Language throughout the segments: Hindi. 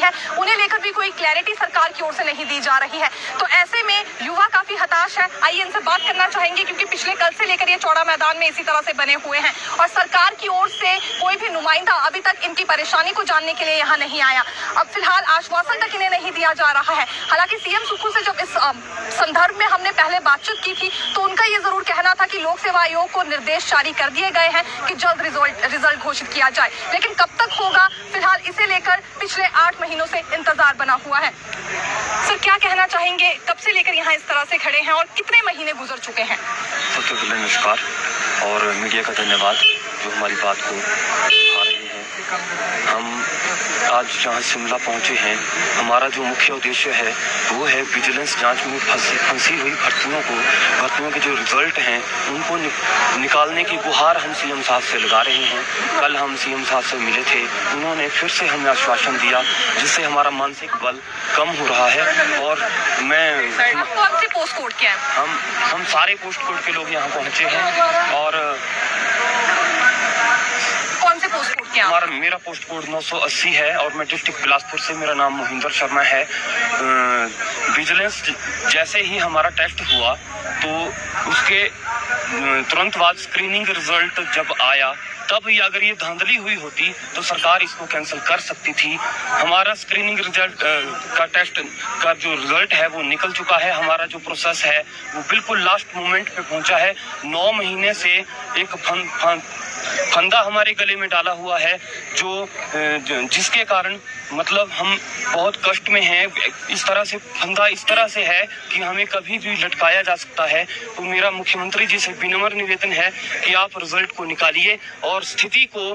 हैं, उन्हें लेकर भी कोई क्लैरिटी सरकार की ओर से नहीं दी जा रही है। तो ऐसे में युवा काफी हताश है। आइए इनसे बात करना चाहेंगे, क्योंकि पिछले कल से लेकर ये चौड़ा मैदान में इसी तरह से बने हुए हैं और सरकार की ओर से कोई भी नुमाइंदा अभी तक इनकी परेशानी को जानने के लिए यहाँ नहीं आया। अब फिलहाल आश्वासन तक इन्हें नहीं दिया जा रहा है। हालांकि सीएम सुक्खू से जब इस संदर्भ में हमने पहले बातचीत की थी तो उनका ये जरूर कहना था कि लोक सेवा आयोग को निर्देश जारी कर दिए गए हैं कि जल्द रिजल्ट घोषित किया जाए, लेकिन कब तक होगा, फिलहाल इसे लेकर पिछले 8 महीनों से इंतजार बना हुआ है। सर, क्या कहना चाहेंगे, कब से लेकर यहाँ इस तरह से खड़े हैं और कितने महीने गुजर चुके हैं? सबसे पहले नमस्कार और मीडिया का धन्यवाद जो हमारी बात को उठा रही है। हम आज जहाँ शिमला पहुँचे हैं, हमारा जो मुख्य उद्देश्य है वो है विजिलेंस जांच में फंसी हुई भर्तियों के जो रिजल्ट हैं उनको निकालने की गुहार हम सीएम साहब से लगा रहे हैं। कल हम सीएम साहब से मिले थे, उन्होंने फिर से हमें आश्वासन दिया जिससे हमारा मानसिक बल कम हो रहा है। और कौन से पोस्ट कोड के हैं? हम सारे पोस्ट कोड के लोग यहाँ पहुँचे हैं। और कौन से पोस्ट कोड के हैं? मेरा पोस्ट कोड 980 है और मैं डिस्ट्रिक्ट बिलासपुर से, मेरा नाम मोहिंदर शर्मा है। विजिलेंस जैसे ही हमारा टेस्ट हुआ तो उसके तुरंत बाद स्क्रीनिंग रिजल्ट जब आया, तब अगर ये धांधली हुई होती तो सरकार इसको कैंसिल कर सकती थी। हमारा स्क्रीनिंग रिजल्ट का टेस्ट का जो रिजल्ट है वो निकल चुका है। हमारा जो प्रोसेस है वो बिल्कुल लास्ट मोमेंट पे पहुंचा है। 9 महीने से एक फंदा हमारे गले में डाला हुआ है जिसके कारण मतलब हम बहुत कष्ट में हैं। इस तरह से फंदा इस तरह से है कि हमें कभी भी लटकाया जा सकता है। तो मेरा मुख्यमंत्री जी से विनम्र निवेदन है कि आप रिजल्ट को निकालिए और स्थिति को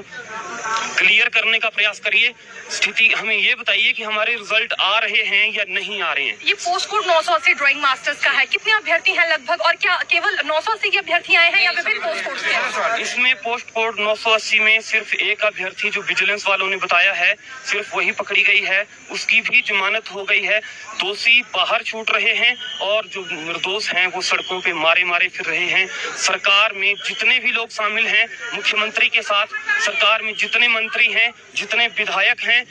क्लियर करने का प्रयास करिए। स्थिति हमें ये बताइए कि हमारे रिजल्ट आ रहे हैं या नहीं आ रहे हैं। ये पोस्ट कोड 980 ड्राइंग मास्टर्स का है, कितने अभ्यर्थी हैं लगभग, और क्या केवल 980 के अभ्यर्थी आए हैं या विभिन्न पोस्ट कोड से? इसमें पोस्ट कोड 980 में सिर्फ एक अभ्यर्थी जो विजिलेंस वालों ने बताया है, सिर्फ वही पकड़ी गई है। उसकी भी जमानत हो गई है। दोषी बाहर छूट रहे हैं और जो निर्दोष हैं वो सड़कों पे मारे फिर रहे हैं। सरकार में जितने भी लोग शामिल हैं, मुख्यमंत्री के साथ सरकार में जितने मंत्री हैं, जितने विधायक हैं,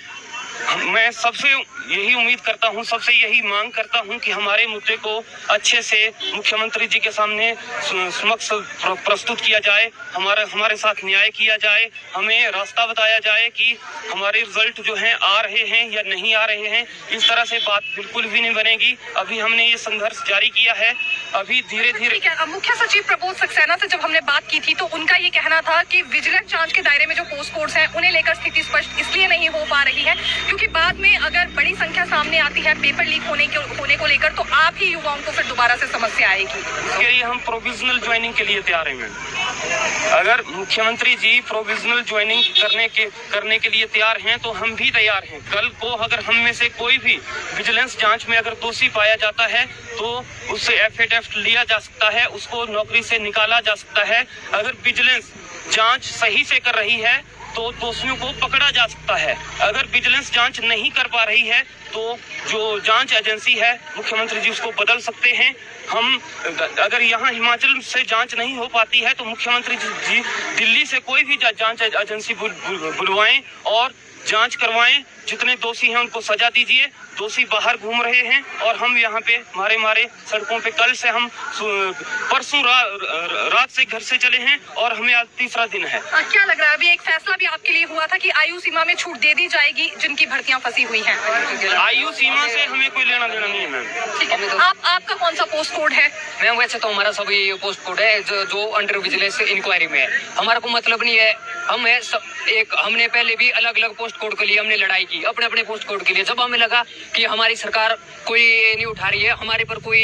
मैं सबसे यही उम्मीद करता हूं, सबसे यही मांग करता हूं कि हमारे मुद्दे को अच्छे से मुख्यमंत्री जी के सामने समक्ष प्रस्तुत किया जाए, हमारे साथ न्याय किया जाए, हमें रास्ता बताया जाए कि हमारे रिजल्ट जो हैं आ रहे हैं या नहीं आ रहे हैं। इस तरह से बात बिल्कुल भी नहीं बनेगी। अभी हमने ये संघर्ष जारी किया है। अभी धीरे धीरे मुख्य सचिव प्रबोध सक्सेना से जब हमने बात की थी तो उनका ये कहना था कि विजिलेंस जांच के दायरे में जो पोस्ट कोड्स हैं उन्हें लेकर स्थिति स्पष्ट इसलिए नहीं हो पा रही है क्योंकि बाद में अगर बड़ी संख्या सामने आती है पेपर लीक होने को लेकर तो आप ही युवाओं को फिर दोबारा से समस्या आएगी। इसके लिए हम प्रोविजनल ज्वाइनिंग के लिए तैयार हैं। अगर मुख्यमंत्री जी प्रोविजनल ज्वाइनिंग करने के लिए तैयार हैं तो हम भी तैयार हैं। कल को अगर हम में से कोई भी विजिलेंस जांच में अगर दोषी पाया जाता है तो उससे एफिडेविट लिया जा सकता है, उसको नौकरी से निकाला जा सकता है। अगर विजिलेंस जांच सही से कर रही है तो दोषियों को पकड़ा जा सकता है। अगर विजिलेंस जांच नहीं कर पा रही है तो जो जांच एजेंसी है मुख्यमंत्री जी उसको बदल सकते हैं। हम अगर यहाँ हिमाचल से जांच नहीं हो पाती है तो मुख्यमंत्री जी दिल्ली से कोई भी जांच एजेंसी बुलवाएं और जांच करवाएं। जितने दोषी हैं उनको सजा दीजिए। दोषी बाहर घूम रहे हैं और हम यहाँ पे मारे सड़कों पे। कल से हम परसों रात से घर से चले हैं और हमें आज तीसरा दिन है। क्या लग रहा है, अभी एक फैसला भी आपके लिए हुआ था कि आयु सीमा में छूट दे दी जाएगी जिनकी भर्तियां फंसी हुई हैं? आयु सीमा से हमें कोई लेना देना नहीं है मैम। ठीक है, आपका कौन सा पोस्ट कोड है? मैम वैसे तो हमारा सभी पोस्ट कोड है जो अंडर विजिलेंस इंक्वायरी में है। हमारा कोई मतलब नहीं है। हमने पहले भी अलग अलग पोस्ट कोड के लिए हमने लड़ाई की, अपने पोस्ट कोड के लिए। जब हमें लगा कि हमारी सरकार कोई नहीं उठा रही है, हमारे पर कोई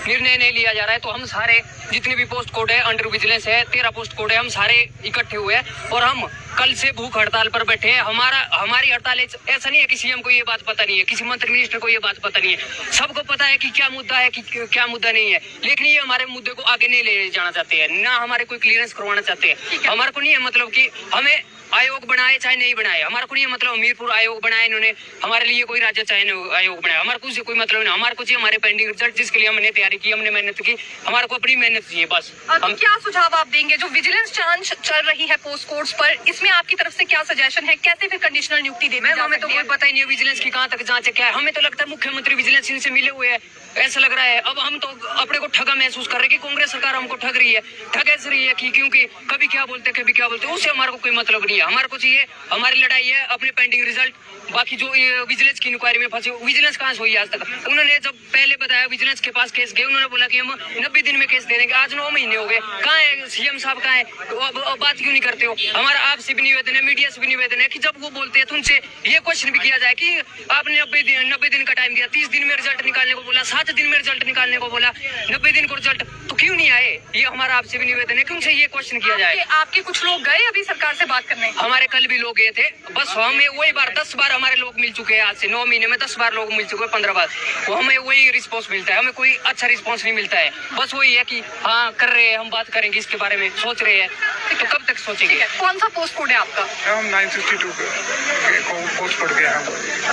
निर्णय नहीं लिया जा रहा है, तो हम सारे जितने भी पोस्ट कोड है अंडर विजिलेंस है, 13 पोस्ट कोड है, हम सारे इकट्ठे हुए हैं और हम कल से भूख हड़ताल पर बैठे हैं। हमारी हड़ताल ऐसा नहीं है कि सीएम को ये बात पता नहीं है, किसी मंत्री मिनिस्टर को ये बात पता नहीं है। सबको पता है कि क्या मुद्दा है, कि क्या मुद्दा नहीं है, लेकिन ये हमारे मुद्दे को आगे नहीं ले जाना चाहते हैं, ना हमारे कोई क्लियरेंस करवाना चाहते हैं। हमारे को नहीं है मतलब कि हमें आयोग बनाए चाहे नहीं बनाए, हमारा को ये मतलब हमीरपुर आयोग बनाया इन्होंने, हमारे लिए कोई राज्य चयन आयोग बनाया, हमारे को कोई मतलब नहीं, हमारे को चाहिए हमारे पेंडिंग रिजल्ट जिसके लिए हमने तैयारी की, हमने मेहनत की, हमारे को अपनी मेहनत चाहिए बस। अब क्या सुझाव आप देंगे जो विजिलेंस जांच चल रही है पोस्ट कोड्स पर, इसमें आपकी तरफ से क्या सजेशन है, कैसे फिर कंडीशनल नियुक्ति देनी मैम जा हमें तो सकती कोई है? पता ही नहीं है विजिलेंस की कहाँ तक जांच है क्या है, हमें तो लगता है मुख्यमंत्री विजिलेंस इनसे मिले हुए हैं, ऐसा लग रहा है। अब हम तो अपने को ठगा महसूस कर रहे हैं कि कांग्रेस सरकार हमको ठग रही है, ठग ऐसे रही है कि क्योंकि कभी क्या बोलते कभी क्या बोलते, उससे हमारे को कोई मतलब नहीं है। हमारे को चाहिए, हमारी लड़ाई है अपने पेंडिंग रिजल्ट, बाकी जो विजिलेंस की इंक्वायरी में फंसे, विजिलेंस कहाँ से हुई आज तक, उन्होंने जब पहले बताया विजिलेंस के पास केस गए, उन्होंने बोला कि हम 90 दिन में केस दे देंगे, आज 9 महीने हो गए, कहाँ है सीएम साहब, कहाँ है, अब बात क्यों नहीं करते हो? हमारा आपसे भी निवेदन है, मीडिया से भी निवेदन है कि जब वो बोलते हैं तो उनसे ये क्वेश्चन भी किया जाए कि आपने 90 दिन का टाइम दिया, 30 दिन में रिजल्ट निकालने को बोला, 7 दिन में रिजल्ट निकालने को बोला, 90 दिन को रिजल्ट तो क्यों नहीं आए? ये हमारा आपसे भी निवेदन है कि उनसे ये क्वेश्चन किया जाए। आपके कुछ लोग गए अभी सरकार से बात करने? हमारे कल भी लोग गए थे, बस हमें वही बार 10 बार हमारे लोग मिल चुके हैं, आज से 9 महीने में 10 बार लोग मिल चुके हैं, 15 बार, वो हमें वही रिस्पॉन्स मिलता है, हमें कोई अच्छा रिस्पॉन्स नहीं मिलता है। बस वही है कि हाँ कर रहे हैं, हम बात करेंगे इसके बारे में, सोच रहे हैं, तो कब तक सोचेंगे? कौन सा पोस्ट कोड है आपका? हम 962 के पोस्ट कोड के हैं।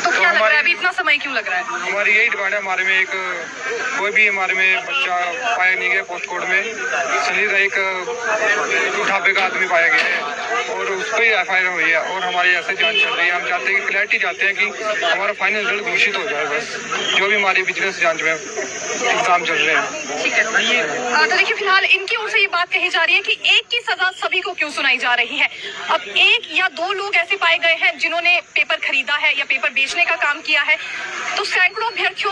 तो क्या लग रहा है अभी इतना समय क्यों लग रहा है? हमारी यही डिमांड है, हमारे में एक कोई भी हमारे में बच्चा पाया नहीं गया पोस्ट कोड में, सलील एक उठापे का आदमी पाया गया है और उस पर ही FIR हुई है और हमारी ऐसे जांच चल रही है। हम चाहते हैं कि क्लैरिटी चाहते हैं कि हमारा फाइनल रिजल्ट घोषित हो जाए, बस जो भी हमारी विजिलेंस जांच में एग्जाम चल रहे हैं। ठीक है, तो देखिए फिलहाल इनकी ओर से ये बात कही जा रही है कि एक की सजा सभी को क्यों सुनाई जा रही है। अब 1 या 2 लोग ऐसे पाए गए हैं जिन्होंने पेपर खरीदा है या पेपर बेचने का काम किया है, तो सैकड़ों अभ्यर्थियों